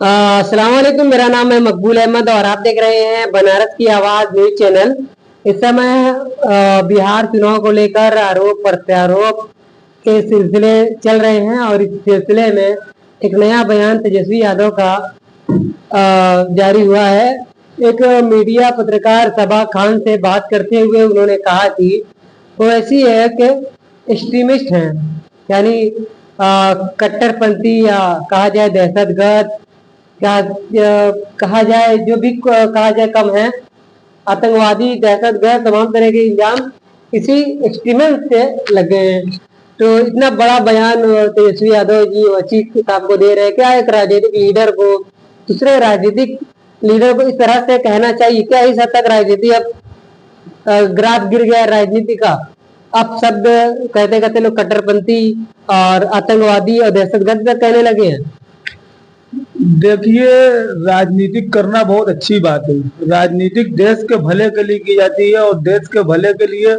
अस्सलाम वालेकुम। मेरा नाम है मकबूल अहमद और आप देख रहे हैं बनारस की आवाज न्यूज चैनल। इस समय बिहार चुनाव को लेकर आरोप प्रत्यारोप के सिलसिले चल रहे हैं और इस सिलसिले में एक नया बयान तेजस्वी यादव का जारी हुआ है। एक मीडिया पत्रकार सबा खान से बात करते हुए उन्होंने कहा कि वो ऐसी है कि एक्सट्रीमिस्ट हैं, यानी कट्टरपंथी या कहा जाए दहशतगर्द, क्या कहा जाए, जो भी कहा जाए कम है। आतंकवादी, दहशतगर्द, तमाम तरह के इल्जाम इसी एक्सट्रीमिस्ट से लगे हैं। तो इतना बड़ा बयान तेजस्वी यादव जी वची साहब को दे रहे हैं। क्या एक राजनीतिक लीडर को दूसरे राजनीतिक लीडर को इस तरह से कहना चाहिए? क्या इस हद तक राजनीति अब ग्राफ गिर गया राजनीति का? अब शब्द कहते कहते लोग कट्टरपंथी और आतंकवादी और दहशतगर्द तक कहने लगे हैं। देखिए, राजनीतिक करना बहुत अच्छी बात है। राजनीतिक देश के भले के लिए की जाती है और देश के भले के लिए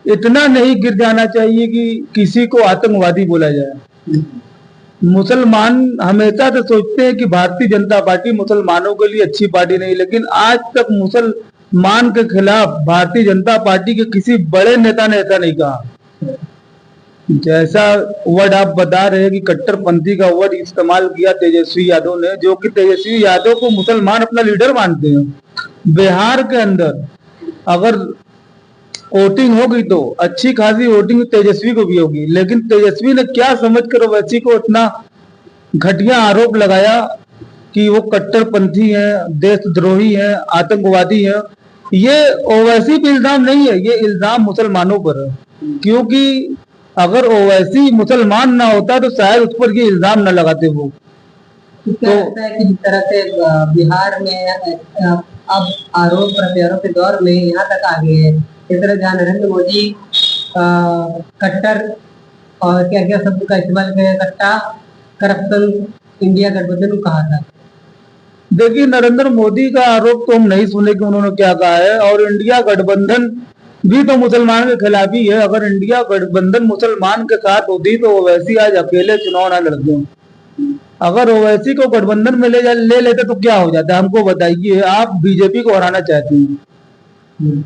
इतना नहीं गिर जाना चाहिए कि किसी को आतंकवादी बोला जाए। मुसलमान हमेशा से सोचते हैं कि भारतीय जनता पार्टी मुसलमानों के लिए अच्छी पार्टी नहीं, लेकिन आज तक मुसलमान के खिलाफ भारतीय जनता पार्टी के किसी बड़े नेता ने ऐसा नहीं कहा। जैसा वर्ड आप बता रहे हैं कि कट्टरपंथी का वर्ड इस्तेमाल किया तेजस्वी यादव ने, जो कि तेजस्वी यादव को मुसलमान अपना लीडर मानते हैं। बिहार के अंदर अगर वोटिंग होगी तो अच्छी खासी वोटिंग तेजस्वी को भी होगी, लेकिन तेजस्वी ने क्या समझकर ओवैसी को इतना घटिया आरोप लगाया कि वो कट्टरपंथी है, देशद्रोही है, आतंकवादी है। ये ओवैसी पे इल्जाम नहीं है, ये इल्जाम मुसलमानों पर है। क्योंकि अगर ओवैसी मुसलमान ना होता तो शायद उस पर ये इल्जाम न लगाते वो। तो क्या लगता है कि जिस तरह से बिहार में अब आरोप प्रत्यारोप के दौर में यहाँ तक आ गए हैं, इस तरह जहाँ नरेंद्र मोदी कट्टर और क्या क्या शब्द का इस्तेमाल किया, कट्टा, करप्शन, इंडिया गठबंधन को कहा था। देखिए, नरेंद्र मोदी का आरोप तो हम नहीं सुने कि उन्होंने क्या कहा है, और इंडिया गठबंधन भी तो मुसलमान के खिलाफ ही है। अगर इंडिया गठबंधन मुसलमान के साथ होती तो ओवैसी आज अकेले चुनाव ना लड़ते। अगर ओवैसी को गठबंधन में ले लेते तो क्या हो जाता? हमको बताइए। आप बीजेपी को हराना चाहते हैं,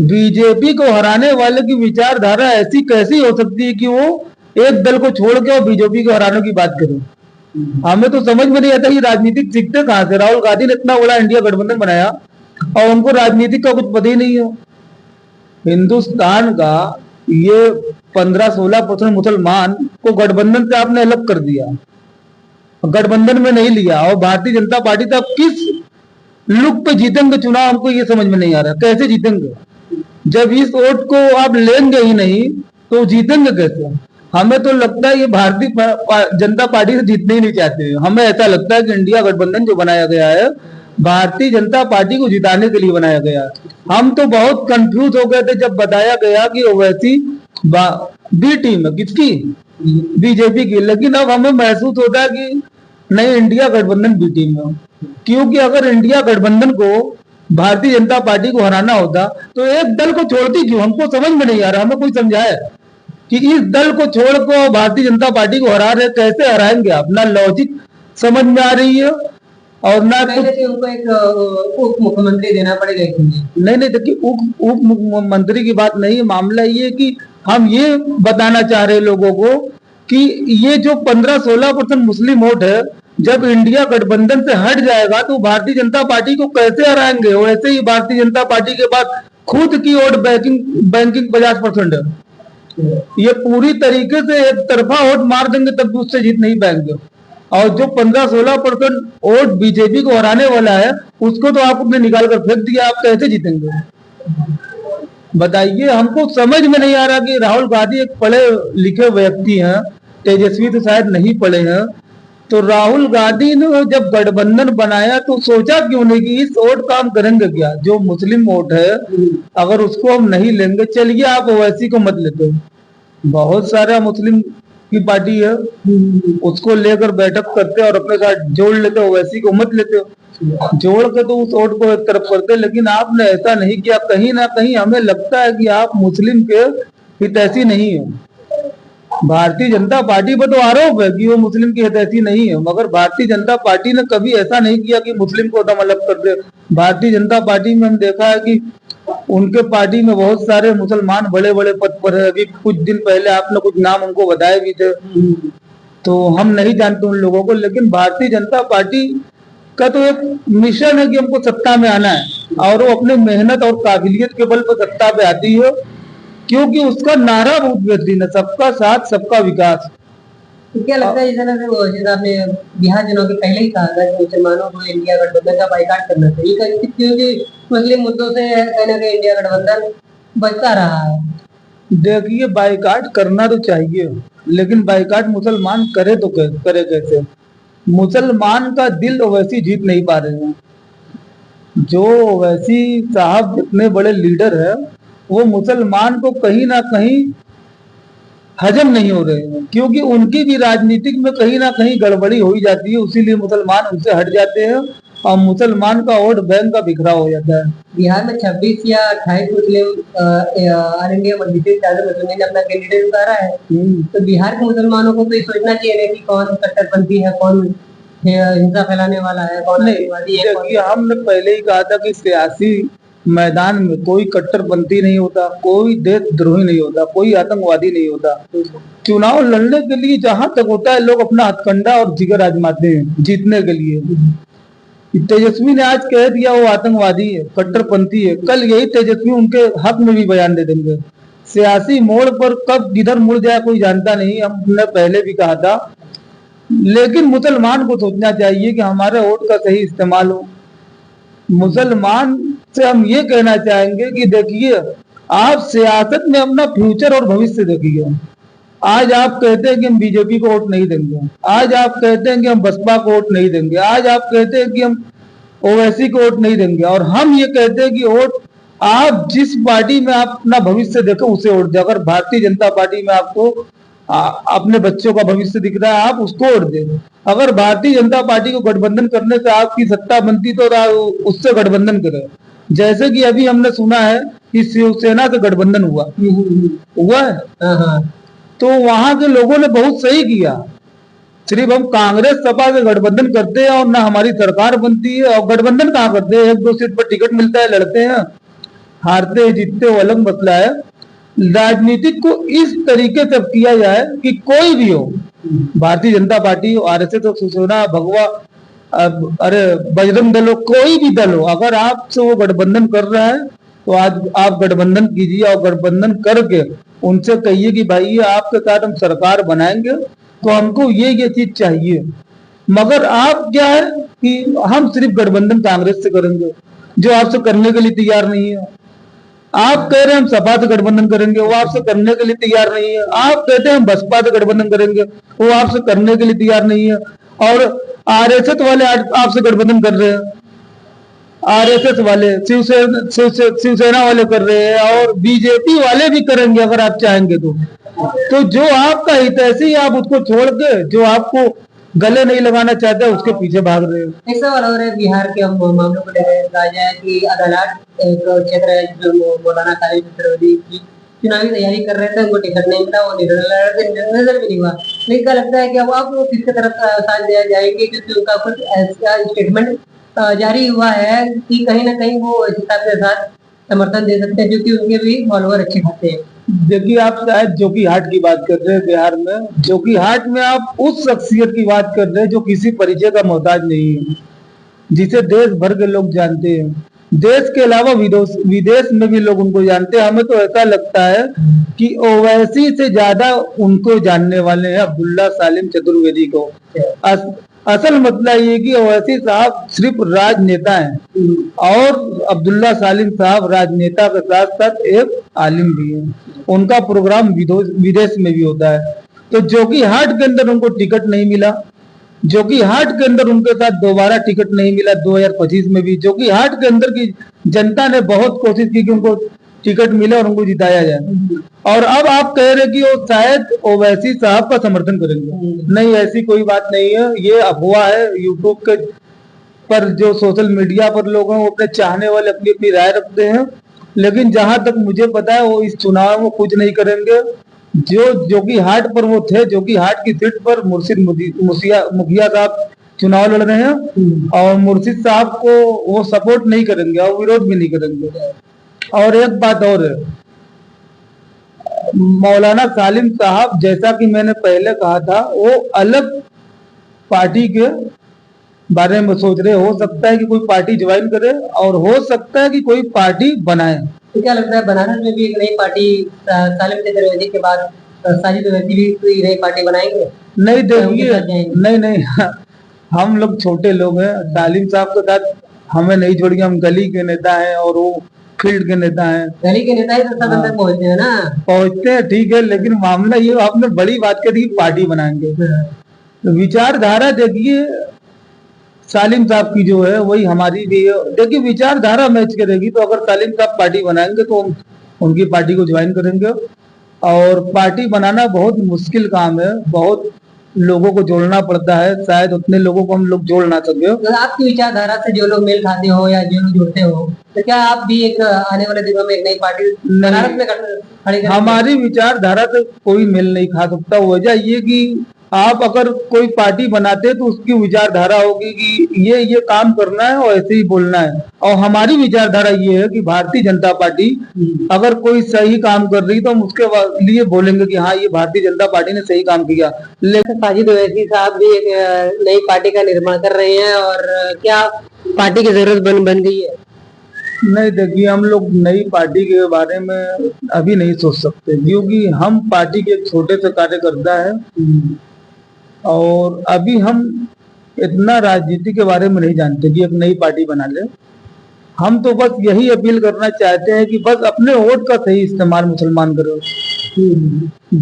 बीजेपी को हराने वाले की विचारधारा ऐसी कैसी हो सकती है कि वो एक दल को छोड़ के और बीजेपी को हराने की बात करें? हमें तो समझ में नहीं आता कि राजनीतिक सीखते कहां से। राहुल गांधी ने इतना बड़ा इंडिया गठबंधन बनाया और उनको राजनीतिक का कुछ पता ही नहीं हो। हिंदुस्तान का ये 15-16% मुसलमान को गठबंधन से आपने अलग कर दिया, गठबंधन में नहीं लिया, और भारतीय जनता पार्टी तब किस लुक पे जीतेंगे चुनाव? हमको ये समझ में नहीं आ रहा कैसे जीतेंगे। जब इस वोट को आप लेंगे ही नहीं तो जीतेंगे कैसे? हमें तो लगता है ये भारतीय जनता पार्टी से जीतने ही नहीं चाहते। हमें ऐसा लगता है कि इंडिया गठबंधन जो बनाया गया है भारतीय जनता पार्टी को जिताने के लिए बनाया गया। हम तो बहुत कंफ्यूज हो गए थे जब बताया गया कि ओवैसी बी टीम है। किसकी? बीजेपी की। लेकिन अब हमें महसूस होता है कि नहीं, इंडिया गठबंधन बी टीम है। क्योंकि अगर इंडिया गठबंधन को भारतीय जनता पार्टी को हराना होता तो एक दल को छोड़ती क्यों? हमको समझ में नहीं आ रहा। हमें कोई समझाए कि इस दल को छोड़कर भारतीय जनता पार्टी को हरा रहे, कैसे हराएंगे आप? ना लॉजिक समझ में आ रही है और ना उनको एक उप मुख्यमंत्री देना पड़ेगा। नहीं नहीं, देखिए, उप मुख्यमंत्री की बात नहीं है। मामला ये कि हम ये बताना चाह रहे लोगों को कि ये जो 15-16% मुस्लिम वोट है, जब इंडिया गठबंधन से हट जाएगा तो भारतीय जनता पार्टी को कैसे हराएंगे? वैसे ही भारतीय जनता पार्टी के पास खुद की वोट बैंकिंग 50% है। ये पूरी तरीके से एक तरफा वोट मार देंगे तब भी उससे जीत नहीं पाएंगे। और जो 15-16% वोट बीजेपी को हराने वाला है उसको तो आपने निकाल कर फेंक दिया। आप कैसे जीतेंगे बताइए? हमको समझ में नहीं आ रहा कि राहुल गांधी एक पढ़े लिखे व्यक्ति हैं, तेजस्वी तो शायद नहीं पढ़े हैं। तो राहुल गांधी ने जब गठबंधन बनाया तो सोचा क्यों नहीं कि इस वोट का हम करेंगे क्या? जो मुस्लिम वोट है अगर उसको हम नहीं लेंगे, चलिए आप ओवैसी को मत लेते हो, बहुत सारा मुस्लिम की पार्टी है, उसको लेकर बैठक करते और अपने साथ जोड़ लेते, ओवैसी को मत लेते हो। जोड़ के तो उस वोट को एक तरफ करते, लेकिन आपने ऐसा नहीं किया। कहीं ना कहीं हमें लगता है कि आप मुस्लिम के हितैषी नहीं हो। भारतीय जनता पार्टी पर तो आरोप है कि वो मुस्लिम की हितैषी नहीं है, मगर भारतीय जनता पार्टी ने कभी ऐसा नहीं किया कि मुस्लिम को दम अलग कर दे। भारतीय जनता पार्टी में हम देखा है कि उनके पार्टी में बहुत सारे मुसलमान बड़े बड़े पद पर है। अभी कुछ दिन पहले आपने कुछ नाम उनको बताए भी थे, तो हम नहीं जानते उन लोगों को, लेकिन भारतीय जनता पार्टी का तो एक मिशन है कि हमको सत्ता में आना है, और वो अपने मेहनत और काबिलियत के बल पर सत्ता पे आती है, क्योंकि उसका नारा बहुत बेहतरीन है, सबका साथ सबका विकास। तो क्या लगता है जैसे आपने बिहार चुनाव के पहले ही कहा था कि मुसलमानों को इंडिया गठबंधन का बाइकाट करना चाहिए, क्योंकि मुस्लिम मुद्दों से कहीं ना कहीं इंडिया गठबंधन बचता रहा है। देखिए, बाइकाट करना तो चाहिए, लेकिन बाइकाट मुसलमान करे तो करे कैसे? मुसलमान का दिल ओवैसी जीत नहीं पा रहे हैं। जो ओवैसी साहब इतने बड़े लीडर है, वो मुसलमान को कहीं ना कहीं हजम नहीं हो रहे हैं, क्योंकि उनकी भी राजनीतिक में कहीं ना कहीं गड़बड़ी हो ही जाती है, इसीलिए मुसलमान उनसे हट जाते हैं और मुसलमान का वोट बैंक का बिखरा हो जाता है। बिहार में 26 या 28 मुस्लिम ऑल इंडिया मुस्लिम ने अपना कैंडिडेट उतारा है, तो बिहार के मुसलमानों को तो ये सोचना चाहिए कि कौन कट्टरपंथी है, कौन हिंसा फैलाने वाला है, कौन आतंकवादी है। देखिए, हमने पहले ही कहा था कि सियासी मैदान में कोई कट्टरपंथी नहीं होता, कोई देशद्रोही नहीं होता, कोई आतंकवादी नहीं होता। चुनाव लड़ने के लिए जहां तक होता है, लोग अपना हथकंडा और जिगर आजमाते हैं जीतने के लिए। तेजस्वी ने आज कह दिया वो आतंकवादी है, कट्टरपंथी है, कल यही तेजस्वी उनके हक में भी बयान दे देंगे। सियासी मोड़ पर कब किधर मुड़ जाए कोई जानता नहीं, हमने पहले भी कहा था। लेकिन मुसलमान को सोचना चाहिए कि हमारे वोट का सही इस्तेमाल हो। मुसलमान से हम ये कहना चाहेंगे कि देखिए, आप सियासत में अपना फ्यूचर और भविष्य देखिए। आज आप कहते हैं कि हम बीजेपी को वोट नहीं देंगे, आज आप कहते हैं कि हम बसपा को वोट नहीं देंगे, आज आप कहते हैं कि हम ओवैसी को वोट नहीं देंगे, और हम ये कहते हैं कि वोट आप जिस पार्टी में आप अपना भविष्य देखो उसे वोट दे। अगर भारतीय जनता पार्टी में आपको अपने बच्चों का भविष्य दिख रहा है, आप उसको वोट दें। अगर भारतीय जनता पार्टी को गठबंधन करने से आपकी सत्ता बनती तो उससे गठबंधन करें। जैसे कि अभी हमने सुना है कि शिवसेना से गठबंधन हुआ है। तो वहां के लोगों ने बहुत सही किया। सिर्फ हम कांग्रेस सपा से गठबंधन करते हैं और ना हमारी सरकार बनती है, और गठबंधन कहाँ करते हैं? 1-2 सीट पर टिकट मिलता है, लड़ते हैं, हारते जीतते वो अलग मसला है। राजनीतिक को इस तरीके से किया जाए कि कोई भी हो, भारतीय जनता पार्टी हो, आरएसएस हो, शिवसेना, भगवा, अरे बजरंग दल हो, कोई भी दल हो, अगर आपसे वो गठबंधन कर रहा है तो आज आप गठबंधन कीजिए, और गठबंधन करके उनसे कहिए कि भाई आपके साथ हम सरकार बनाएंगे, तो हमको ये चीज चाहिए। मगर आप क्या है कि हम सिर्फ गठबंधन कांग्रेस से करेंगे, जो आपसे करने के लिए तैयार नहीं है। आप कह रहे हैं हम सपा से गठबंधन करेंगे, वो आपसे करने के लिए तैयार नहीं है। आप कहते हैं हम बसपा से गठबंधन करेंगे, वो आपसे करने के लिए तैयार नहीं है। और आरएसएस वाले आपसे गठबंधन कर रहे हैं, आरएसएस वाले शिवसेना वाले कर रहे हैं, और बीजेपी वाले भी करेंगे अगर आप चाहेंगे तो जो आपका हितैषी आप उसको छोड़ के जो आपको गले नहीं लगाना चाहते उसके पीछे भाग रहे हैं। एक सवाल और है बिहार के मामलों को लेकर, कहा जाए कि अदालत एक क्षेत्र है जो मौलाना खालिद सरवरी की चुनावी तैयारी कर रहे थे, उनको टिकट नहीं मिला, वो नजर भी नहीं हुआ। लेकिन क्या लगता है कि अब आप किसकी तरफ साथ दिया जाएगी, क्योंकि उनका कुछ ऐसा स्टेटमेंट जारी हुआ है कि कहीं ना कहीं वो हिसाब के साथ समर्थन दे सकते हैं, क्योंकि उनके भी फॉलोअर अच्छे खाते हैं। देखिए, आप शायद जोकीहाट की बात कर रहे हैं। बिहार में जोकीहाट में आप उस शख्सियत की बात कर रहे हैं जो किसी परिचय का मोहताज नहीं है, जिसे देश भर के लोग जानते हैं, देश के अलावा विदेश में भी लोग उनको जानते हैं। हमें तो ऐसा लगता है कि ओवैसी से ज्यादा उनको जानने वाले हैं अब्दुल्ला सालिम चतुर्वेदी को। असल मसला ये कि ओवैसी साहब सिर्फ राजनेता हैं, और अब्दुल्ला सालिम साहब राजनेता के साथ साथ एक आलिम भी हैं। उनका प्रोग्राम विदेश में भी होता है। तो जोकीहाट के अंदर उनको टिकट नहीं मिला, जोकीहाट के अंदर उनके साथ दोबारा टिकट नहीं मिला 2025 में भी। जोकीहाट के अंदर की जनता ने बहुत कोशिश की कि उनको टिकट मिले और उनको जिताया जाए, और अब आप कह रहे कि वो शायद ओवैसी साहब का समर्थन करेंगे। नहीं, ऐसी कोई बात नहीं है, ये अफवाह है। यूट्यूब के पर जो सोशल मीडिया पर लोग हैं वो अपने चाहने वाले अपनी अपनी राय रखते हैं, लेकिन जहां तक मुझे पता है वो इस चुनाव में कुछ नहीं करेंगे। जो जोगी हाट पर वो थे, जोगी हाट की सीट पर मुखिया साहब चुनाव लड़ रहे हैं और मुर्शिद साहब को वो सपोर्ट नहीं करेंगे और विरोध भी नहीं करेंगे। और एक बात और है, मौलाना सालिम साहब, जैसा कि मैंने पहले कहा था, वो अलग पार्टी के बारे में सोच रहे। हो सकता है कि कोई पार्टी ज्वाइन करे और हो सकता है कि कोई पार्टी बनाए। तो क्या लगता है बनारस में भी एक नई पार्टी सालिम चतुर्वेदी के बाद साजिद ओवैसी भी कोई नई पार्टी बनाएंगे? नहीं क्या उनके देखिए, साथ जाएंगे? नहीं हम लोग छोटे लोग हैं, सालिम साहब के साथ हमें नहीं छोड़िए, हम गली के नेता हैं और वो फील्ड के नेता हैं। गली के नेता ही तो सब अंदर पहुंचते हैं ना। पहुंचते हैं, ठीक है, लेकिन मामला ये आपने बड़ी बात कह दी, पार्टी बनाएंगे। तो विचारधारा देखिए सालिम साहब की जो है वही हमारी भी है। देखिए विचारधारा मैच करेगी, तो अगर सालिम साहब पार्टी बनाएंगे तो हम उनकी पार्टी को ज्वाइन करेंगे। और पार्टी बनाना बहुत मुश्किल काम है, बहुत लोगों को जोड़ना पड़ता है, शायद उतने लोगों को हम लोग जोड़ ना सके। तो आपकी विचारधारा से जो लोग मेल खाते हो या जो लोग जुड़ते हो, तो क्या आप भी एक आने वाले दिनों में एक नई पार्टी बनारस में खड़ी करेंगे? हमारी विचारधारा से कोई मेल नहीं खा सकता। वजह ये कि आप अगर कोई पार्टी बनाते तो उसकी विचारधारा होगी कि ये काम करना है और ऐसे ही बोलना है। और हमारी विचारधारा ये है कि भारतीय जनता पार्टी अगर कोई सही काम कर रही तो हम उसके लिए बोलेंगे कि हाँ, ये भारतीय जनता पार्टी ने सही काम किया। लेकिन साजिद ओवैसी साहब भी एक नई पार्टी का निर्माण कर रहे हैं, और क्या पार्टी की जरूरत बन गई है? नहीं देखिए, हम लोग नई पार्टी के बारे में अभी नहीं सोच सकते, क्योंकि हम पार्टी के एक छोटे से कार्यकर्ता है और अभी हम इतना राजनीति के बारे में नहीं जानते कि एक नई पार्टी बना ले। हम तो बस यही अपील करना चाहते हैं कि बस अपने वोट का सही इस्तेमाल मुसलमान करो।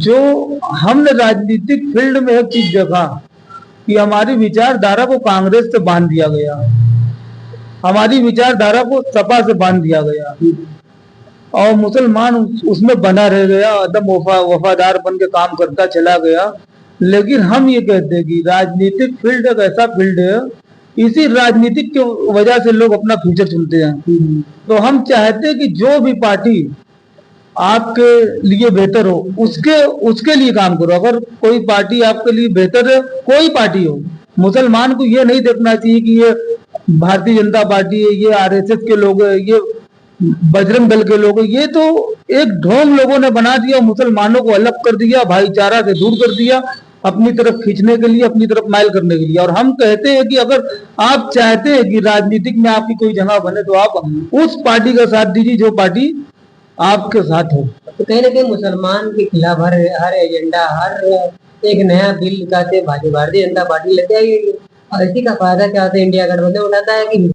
जो हमने राजनीतिक फील्ड में एक चीज देखा कि हमारी विचारधारा को कांग्रेस से बांध दिया गया, हमारी विचारधारा को सपा से बांध दिया गया और मुसलमान उसमें बना रह गया, एकदम वफादार बन के काम करता चला गया। लेकिन हम ये कहते हैं कि राजनीतिक फील्ड एक ऐसा फील्ड है, इसी राजनीतिक की वजह से लोग अपना फ्यूचर चुनते हैं। तो हम चाहते हैं कि जो भी पार्टी आपके लिए बेहतर हो उसके लिए काम करो। अगर कोई पार्टी आपके लिए बेहतर है, कोई पार्टी हो, मुसलमान को ये नहीं देखना चाहिए कि ये भारतीय जनता पार्टी है, ये आरएसएस के लोग है, ये बजरंग दल के लोग है। ये तो एक ढोंग लोगों ने बना दिया, मुसलमानों को अलग कर दिया, भाईचारा से दूर कर दिया, अपनी तरफ खींचने के लिए, अपनी तरफ माइल करने के लिए। और हम कहते हैं कि अगर आप चाहते हैं कि राजनीतिक में आपकी कोई जगह बने तो आप उस पार्टी का साथ दीजिए जो पार्टी आपके साथ हो। तो कहीं ना कहीं मुसलमान के खिलाफ हर एजेंडा, हर एक नया बिल का भारतीय जनता पार्टी लेते आई है, और इसी का फायदा क्या होता है इंडिया गठबंधन उठाता है कि